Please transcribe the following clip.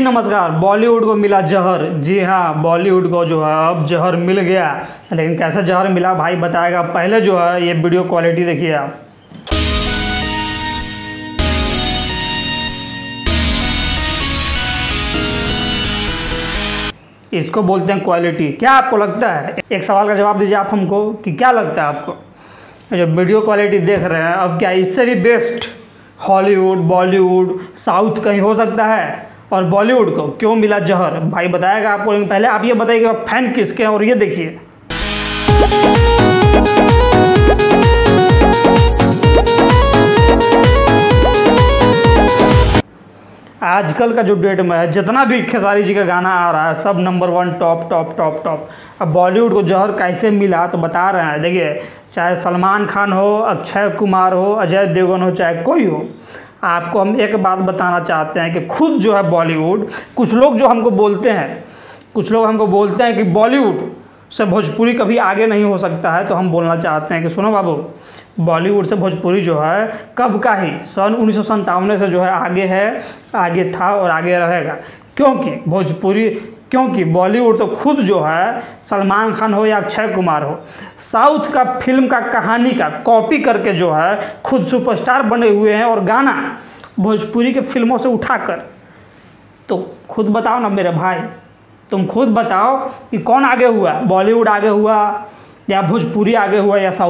नमस्कार। बॉलीवुड को मिला जहर। जी हाँ, बॉलीवुड को जो है अब जहर मिल गया। लेकिन कैसे जहर मिला भाई बताएगा। पहले जो है ये वीडियो क्वालिटी देखिए आप। इसको बोलते हैं क्वालिटी। क्या आपको लगता है, एक सवाल का जवाब दीजिए आप हमको कि क्या लगता है आपको जो वीडियो क्वालिटी देख रहे हैं, अब क्या इससे भी बेस्ट हॉलीवुड, बॉलीवुड, साउथ कहीं हो सकता है? और बॉलीवुड को क्यों मिला जहर भाई बताएगा आपको। लेकिन पहले आप ये बताइए कि आप फैन किसके हैं। और ये देखिए, आजकल का जो डेट में है जितना भी खेसारी जी का गाना आ रहा है सब number 1 top top top top. अब बॉलीवुड को जहर कैसे मिला तो बता रहे हैं। देखिए, चाहे सलमान खान हो, अक्षय कुमार हो, अजय देवगन हो, चाहे कोई हो, आपको हम एक बात बताना चाहते हैं कि खुद जो है बॉलीवुड, कुछ लोग हमको बोलते हैं कि बॉलीवुड से भोजपुरी कभी आगे नहीं हो सकता है। तो हम बोलना चाहते हैं कि सुनो बाबू, बॉलीवुड से भोजपुरी जो है कब का ही सन 1997 से जो है आगे है, आगे था और आगे रहेगा। क्योंकि बॉलीवुड तो खुद जो है सलमान खान हो या अक्षय कुमार हो, साउथ का फिल्म का कहानी का कॉपी करके जो है खुद सुपरस्टार बने हुए हैं और गाना भोजपुरी के फिल्मों से उठाकर। तो खुद बताओ ना मेरे भाई, तुम खुद बताओ कि कौन आगे हुआ, बॉलीवुड आगे हुआ या भोजपुरी आगे हुआ या साउथ।